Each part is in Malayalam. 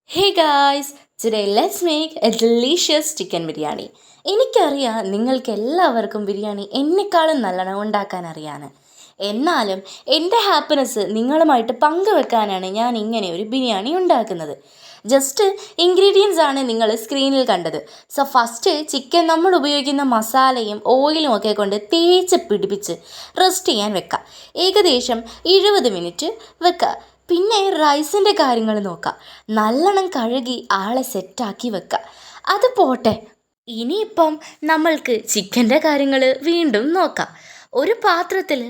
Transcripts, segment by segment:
Hey guys, today let's make a delicious chicken biryani. എനിക്കറിയാം നിങ്ങൾക്ക് എല്ലാവർക്കും ബിരിയാണി എന്നെക്കാളും നല്ലോണം ഉണ്ടാക്കാൻ അറിയാന്ന്. എന്നാലും എൻ്റെ ഹാപ്പിനെസ് നിങ്ങളുമായിട്ട് പങ്കുവെക്കാനാണ് ഞാൻ ഇങ്ങനെ ഒരു ബിരിയാണി ഉണ്ടാക്കുന്നത്. ജസ്റ്റ് ഇൻഗ്രീഡിയൻസ് ആണ് നിങ്ങൾ സ്ക്രീനിൽ കണ്ടത്. സോ ഫസ്റ്റ് ചിക്കൻ നമ്മൾ ഉപയോഗിക്കുന്ന മസാലയും ഓയിലും ഒക്കെ കൊണ്ട് തേച്ച് പിടിപ്പിച്ച് റെസ്റ്റ് ചെയ്യാൻ വെക്കാം. ഏകദേശം 70 മിനിറ്റ് വെക്കുക. പിന്നെ റൈസിൻ്റെ കാര്യങ്ങൾ നോക്കാം. നല്ലോണം കഴുകി ആളെ സെറ്റാക്കി വെക്കുക. അത് പോട്ടെ, ഇനിയിപ്പം നമ്മൾക്ക് ചിക്കൻ്റെ കാര്യങ്ങൾ വീണ്ടും നോക്കാം. ഒരു പാത്രത്തിൽ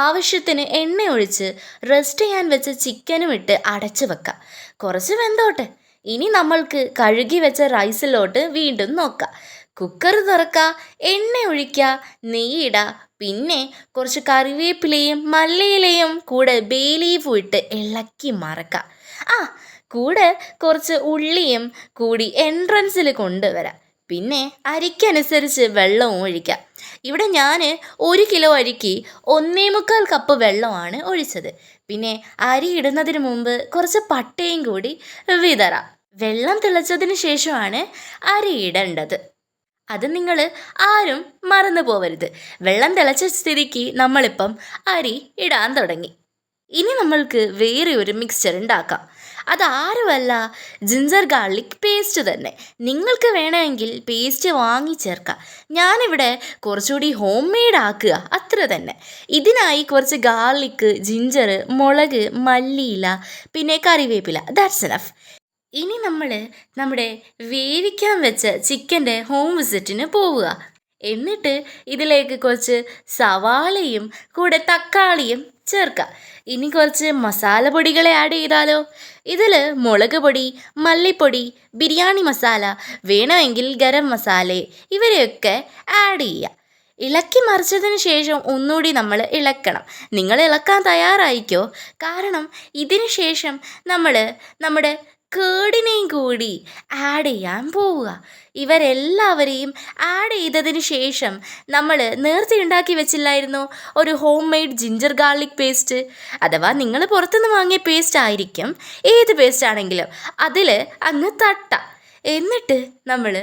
ആവശ്യത്തിന് എണ്ണ ഒഴിച്ച് റെസ്റ്റ് ചെയ്യാൻ വെച്ച ചിക്കനും ഇട്ട് അടച്ചു വെക്കാം. കുറച്ച് വെന്തോട്ടെ. ഇനി നമ്മൾക്ക് കഴുകി വെച്ച റൈസിലോട്ട് വീണ്ടും നോക്കാം. കുക്കർ തുറക്കുക, എണ്ണ ഒഴിക്കുക, നെയ്യിടുക, പിന്നെ കുറച്ച് കറിവേപ്പിലയും മല്ലിയിലയും കൂടെ ബേ ലീഫും ഇട്ട് ഇളക്കി മറക്കുക. കൂടെ കുറച്ച് ഉള്ളിയും കൂടി എൻട്രൻസിൽ കൊണ്ടുവരാം. പിന്നെ അരിക്കനുസരിച്ച് വെള്ളവും ഒഴിക്കാം. ഇവിടെ ഞാൻ 1 കിലോ അരിക്ക് 1.25 കപ്പ് വെള്ളമാണ് ഒഴിച്ചത്. പിന്നെ അരി ഇടുന്നതിന് മുമ്പ് കുറച്ച് പട്ടയും കൂടി വിതറാം. വെള്ളം തിളച്ചതിന് ശേഷമാണ് അരി ഇടേണ്ടത്. അത് നിങ്ങൾ ആരും മറന്നു പോവരുത്. വെള്ളം തിളച്ച സ്ഥിതിക്ക് നമ്മളിപ്പം അരി ഇടാൻ തുടങ്ങി. ഇനി നമ്മൾക്ക് വേറെ ഒരു മിക്സ്ചർ ഉണ്ടാക്കാം. അതാരുമല്ല, ജിഞ്ചർ ഗാർലിക് പേസ്റ്റ് തന്നെ. നിങ്ങൾക്ക് വേണമെങ്കിൽ പേസ്റ്റ് വാങ്ങി ചേർക്കാം. ഞാനിവിടെ കുറച്ചുകൂടി ഹോം മെയ്ഡ് ആക്കുക, അത്ര തന്നെ. ഇതിനായി കുറച്ച് ഗാർലിക്ക്, ജിഞ്ചർ, മുളക്, മല്ലിയില, പിന്നെ കറിവേപ്പില, ദാറ്റ്സ് എനഫ്. ഇനി നമ്മൾ നമ്മുടെ വേവിക്കാൻ വെച്ച ചിക്കൻ്റെ ഹോം വിസിറ്റിന് പോവുക. എന്നിട്ട് ഇതിലേക്ക് കുറച്ച് സവാളയും കൂടെ തക്കാളിയും ചേർക്കുക. ഇനി കുറച്ച് മസാലപ്പൊടികളെ ആഡ് ചെയ്താലോ? ഇതിൽ മുളക് പൊടി, മല്ലിപ്പൊടി, ബിരിയാണി മസാല, വേണമെങ്കിൽ ഗരം മസാല, ഇവരെയൊക്കെ ആഡ് ചെയ്യുക. ഇളക്കി മറിച്ചതിന് ശേഷം ഒന്നുകൂടി നമ്മൾ ഇളക്കണം. നിങ്ങൾ ഇളക്കാൻ തയ്യാറായിക്കോ, കാരണം ഇതിന് ശേഷം നമ്മൾ നമ്മുടെ കേടിനെയും കൂടി ആഡ് ചെയ്യാൻ പോവുക. ഇവരെല്ലാവരെയും ആഡ് ചെയ്തതിന് ശേഷം നമ്മൾ നേരത്തെ ഉണ്ടാക്കി വെച്ചില്ലായിരുന്നു ഒരു home made ginger garlic paste, അഥവാ നിങ്ങൾ പുറത്തുനിന്ന് വാങ്ങിയ പേസ്റ്റ് ആയിരിക്കും, ഏത് പേസ്റ്റ് ആണെങ്കിലും അതിൽ അങ്ങ് തട്ടാം. എന്നിട്ട് നമ്മൾ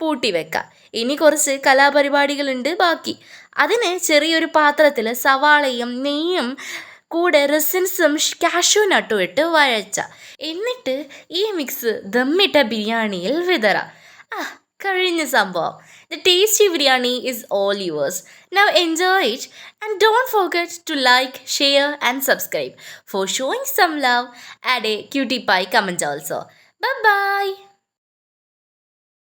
പൂട്ടി വെക്കാം. ഇനി കുറച്ച് കലാപരിപാടികളുണ്ട് ബാക്കി. അതിന് ചെറിയൊരു പാത്രത്തിൽ സവാളയും നെയ്യും കൂടെ റെസിൻസും കാഷ്യൂ നട്ടും ഇട്ട് വഴച്ച. എന്നിട്ട് ഈ മിക്സ് ദമ്മിട്ട ബിരിയാണിയിൽ വിതറാം. കഴിഞ്ഞ സംഭവം. The tasty biryani is all yours. Now enjoy it and don't forget to like, share and subscribe. For showing some love, add a cutie pie comment also. Bye bye.